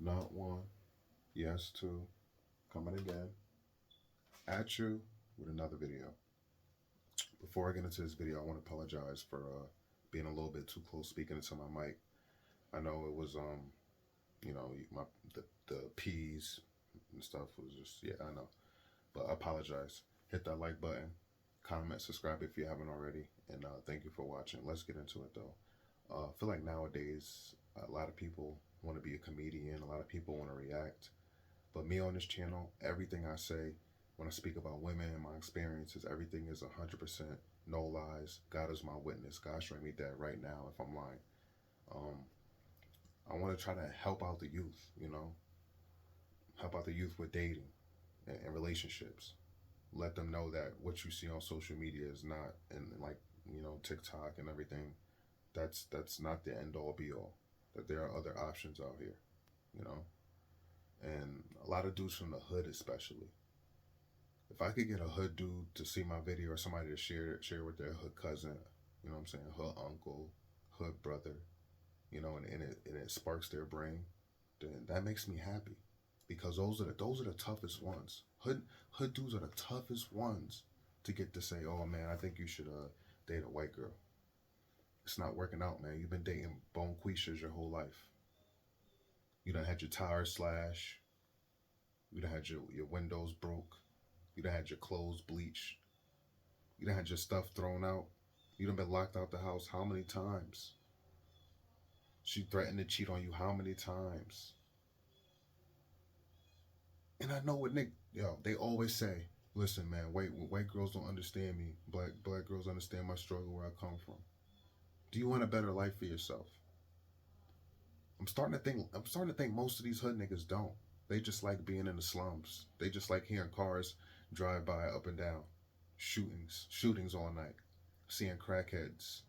Not one, yes, two, coming again at you with another video. Before I get into this video, I want to apologize for being a little bit too close speaking into my mic. I know it was my the P's and stuff was just, yeah, I know, but I apologize. Hit that like button, comment, subscribe if you haven't already, and thank you for watching. Let's get into it though. I feel like nowadays a lot of people want to be a comedian. A lot of people want to react. But me on this channel, everything I say when I speak about women and my experiences, everything is 100% no lies. God is my witness. God showing me that right now if I'm lying. Um, I want to try to help out the youth, help out the youth with dating and relationships. Let them know that what you see on social media is not, and like, TikTok and everything, that's not the end all be all. That there are other options out here, you know? And a lot of dudes from the hood especially. If I could get a hood dude to see my video or somebody to share with their hood cousin, you know what I'm saying, hood uncle, hood brother, and it sparks their brain, then that makes me happy. Because those are the toughest ones. Hood dudes are the toughest ones to get to say, oh man, I think you should date a white girl. It's not working out, man. You've been dating bone quishas your whole life. You done had your tires slashed. You done had your windows broke. You done had your clothes bleached. You done had your stuff thrown out. You done been locked out the house how many times? She threatened to cheat on you how many times? And I know what they always say, listen, man, white girls don't understand me. Black girls understand my struggle where I come from. Do you want a better life for yourself? I'm starting to think most of these hood niggas don't. They just like being in the slums. They just like hearing cars drive by up and down. Shootings all night. Seeing crackheads.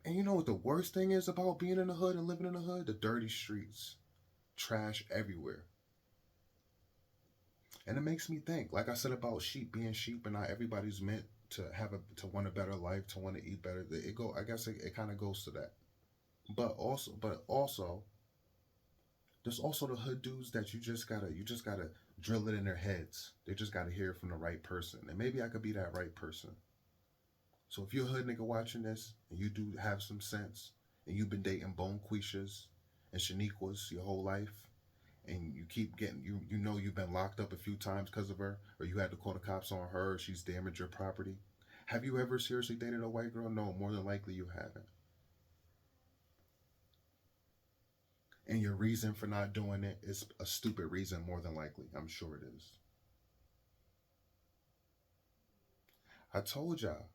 And you know what the worst thing is about being in the hood and living in the hood? The dirty streets. Trash everywhere. And it makes me think, like I said about sheep being sheep, and not everybody's meant to to want a better life, to want to eat better. I guess it kind of goes to that. But also, there's also the hood dudes that you just gotta drill it in their heads. They just gotta hear it from the right person. And maybe I could be that right person. So if you're a hood nigga watching this and you do have some sense and you've been dating bone quishas and shaniquas your whole life, and you keep getting you've been locked up a few times because of her, or you had to call the cops on her, or she's damaged your property. Have you ever seriously dated a white girl? No, more than likely you haven't. And your reason for not doing it is a stupid reason, more than likely. I'm sure it is. I told y'all,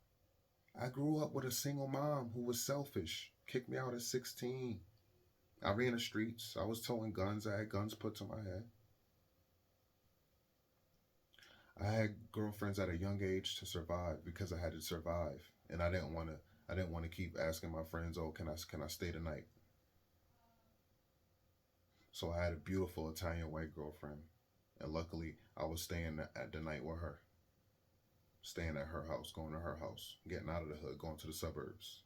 I grew up with a single mom who was selfish. Kicked me out at 16. I ran the streets. I was toting guns. I had guns put to my head. I had girlfriends at a young age to survive because I had to survive, and I didn't want to keep asking my friends, "Oh, can I stay tonight?" So I had a beautiful Italian white girlfriend, and luckily I was staying at the night with her, staying at her house, going to her house, getting out of the hood, going to the suburbs.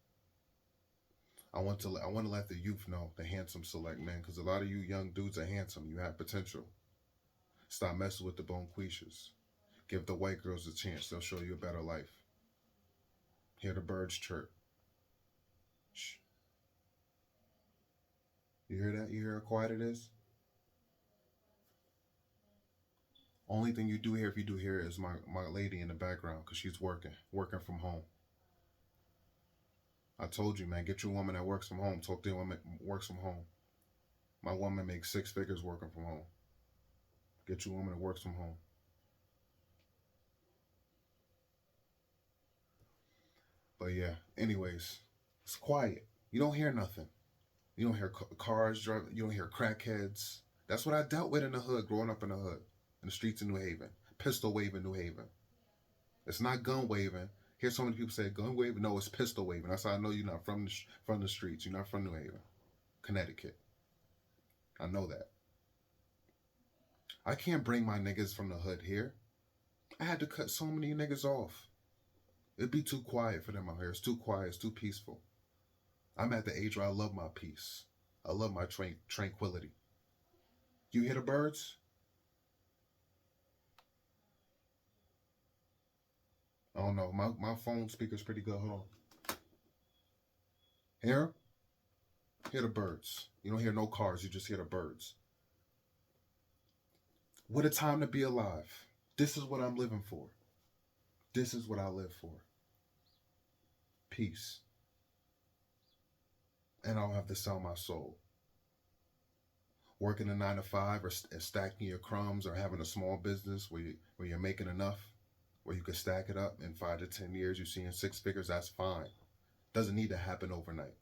I want to let the youth know, the handsome select men, because a lot of you young dudes are handsome. You have potential. Stop messing with the bone quishas. Give the white girls a chance. They'll show you a better life. Hear the birds chirp. Shh. You hear that? You hear how quiet it is? Only thing you do hear, if you do hear it, is my lady in the background because she's working from home. I told you, man, get you a woman that works from home. Talk to a woman that works from home. My woman makes 6 figures working from home. Get you a woman that works from home. But yeah, anyways, it's quiet. You don't hear nothing. You don't hear cars driving. You don't hear crackheads. That's what I dealt with in the hood, growing up in the hood, in the streets of New Haven. Pistol waving New Haven. It's not gun waving. Hear so many people say gun waving. No, it's pistol waving. That's how I know you're not from the streets. You're not from New Haven, Connecticut. I know that. I can't bring my niggas from the hood here. I had to cut so many niggas off. It'd be too quiet for them out here. It's too quiet. It's too peaceful. I'm at the age where I love my peace. I love my tranquility. You hear the birds? I don't know. My phone speaker's pretty good. Hold on. Hear? Hear the birds. You don't hear no cars. You just hear the birds. What a time to be alive. This is what I'm living for. This is what I live for. Peace. And I don't have to sell my soul. Working a 9 to 5 or stacking your crumbs or having a small business where you're making enough where you can stack it up in 5 to 10 years. You're seeing 6 figures. That's fine. Doesn't need to happen overnight.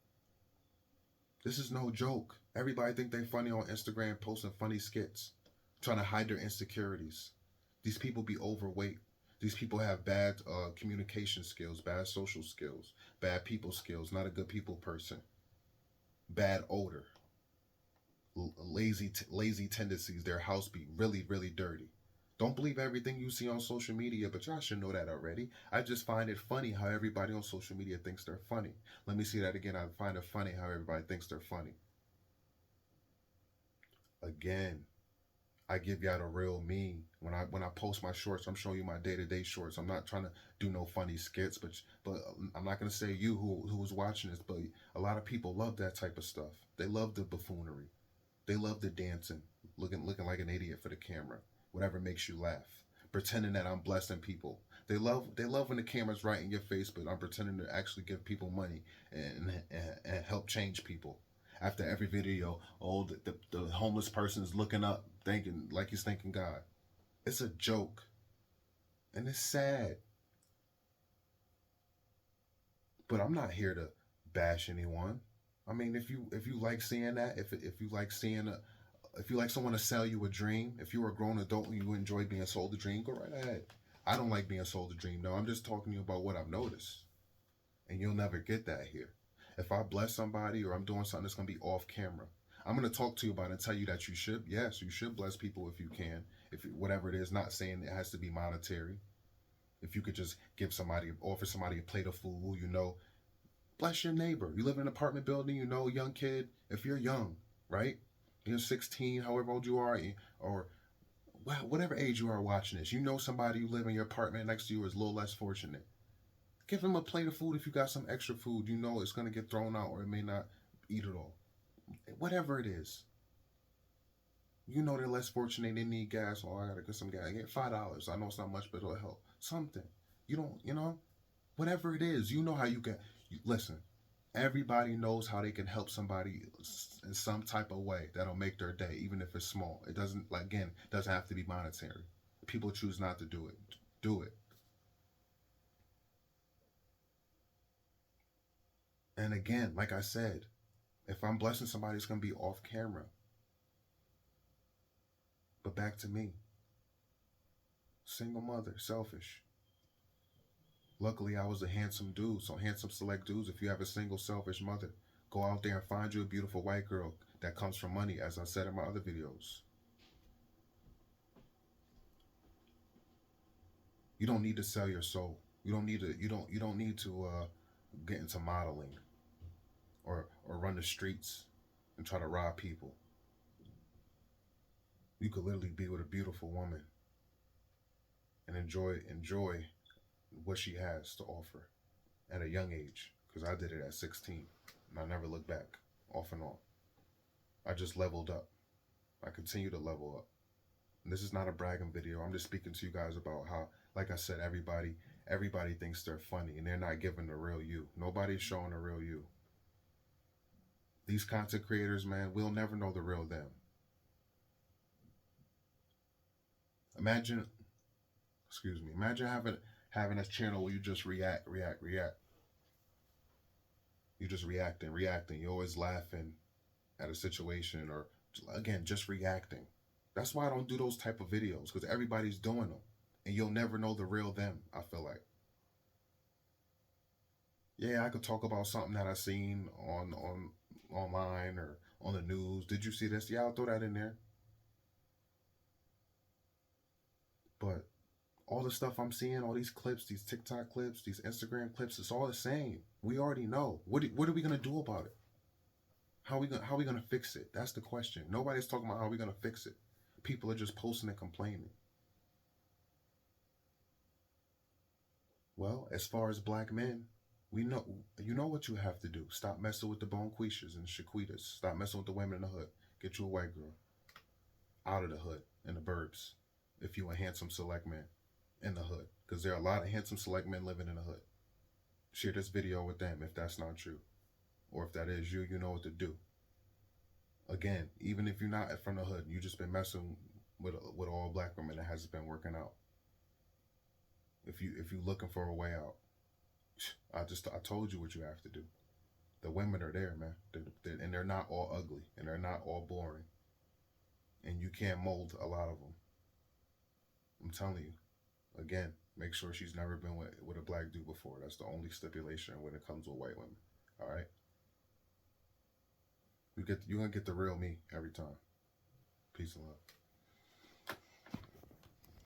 This is no joke. Everybody think they funny on Instagram, posting funny skits, trying to hide their insecurities. These people be overweight. These people have bad communication skills, bad social skills, bad people skills, not a good people person, bad odor, lazy tendencies. Their house be really, really dirty. Don't believe everything you see on social media, but y'all should know that already. I just find it funny how everybody on social media thinks they're funny. Let me see that again. I find it funny how everybody thinks they're funny. Again, I give y'all the real me. When I post my shorts, I'm showing you my day-to-day shorts. I'm not trying to do no funny skits, but I'm not gonna say you who was watching this, but a lot of people love that type of stuff. They love the buffoonery. They love the dancing, looking like an idiot for the camera. Whatever makes you laugh. Pretending that I'm blessing people. They love when the camera's right in your face, but I'm pretending to actually give people money and help change people. After every video, oh, the homeless person is looking up, thinking like he's thanking God. It's a joke, and it's sad. But I'm not here to bash anyone. I mean, if you like seeing that, if you like seeing if you like someone to sell you a dream, if you're a grown adult and you enjoy being sold a dream, go right ahead. I don't like being sold a dream. No, I'm just talking to you about what I've noticed, and you'll never get that here. If I bless somebody or I'm doing something that's gonna be off camera, I'm gonna talk to you about it and tell you that you should. Yes, you should bless people if you can. If whatever it is, not saying it has to be monetary. If you could just offer somebody a plate of food, bless your neighbor. You live in an apartment building, a young kid. If you're young, right? You're 16, however old you are, or whatever age you are watching this. You know somebody who live in your apartment next to you is a little less fortunate. Give them a plate of food if you got some extra food. You know it's going to get thrown out or it may not eat it all. Whatever it is. You know they're less fortunate. They need gas. Oh, I got to get some gas. Get $5. I know it's not much, but it'll help. Something. You don't. Whatever it is. You know how you can. Listen, everybody knows how they can help somebody in some type of way that'll make their day, even if it's small. It doesn't, again, doesn't have to be monetary. People choose not to do it. Do it. And again, like I said, if I'm blessing somebody, it's going to be off camera. But back to me. Single mother, selfish. Luckily, I was a handsome dude. So, handsome select dudes, if you have a single selfish mother, go out there and find you a beautiful white girl that comes from money, as I said in my other videos. You don't need to sell your soul. You don't need to get into modeling or run the streets and try to rob people. You could literally be with a beautiful woman and enjoy what she has to offer at a young age. Because I did it at 16 and I never looked back, off and on. I just leveled up. I continue to level up. And this is not a bragging video. I'm just speaking to you guys about how, like I said, everybody thinks they're funny and they're not giving the real you. Nobody's showing the real you. These content creators, man, we'll never know the real them. Imagine, imagine having a channel where you just react. You just reacting. You're always laughing at a situation or again just reacting. That's why I don't do those type of videos because everybody's doing them, and you'll never know the real them. I feel like. Yeah, I could talk about something that I seen on online or on the news. Did you see this? Yeah, I'll throw that in there. But all the stuff I'm seeing, all these clips, these TikTok clips, these Instagram clips, it's all the same. We already know. What are we gonna do about it? How we gonna fix it? That's the question. Nobody's talking about how we gonna fix it. People are just posting and complaining. Well, as far as black men, we know you know what you have to do. Stop messing with the Bonquishas and Shaquitas. Stop messing with the women in the hood. Get you a white girl out of the hood in the burbs. If you a handsome select man in the hood, because there are a lot of handsome select men living in the hood. Share this video with them if that's not true, or if that is you, you know what to do. Again, even if you're not from the hood, you just been messing with all black women that hasn't been working out. If you looking for a way out, I told you what you have to do. The women are there, man, and they're not all ugly, and they're not all boring, and you can't mold a lot of them. I'm telling you. Again, make sure she's never been with a black dude before. That's the only stipulation when it comes with white women. All right, you're gonna get the real me every time. Peace and love.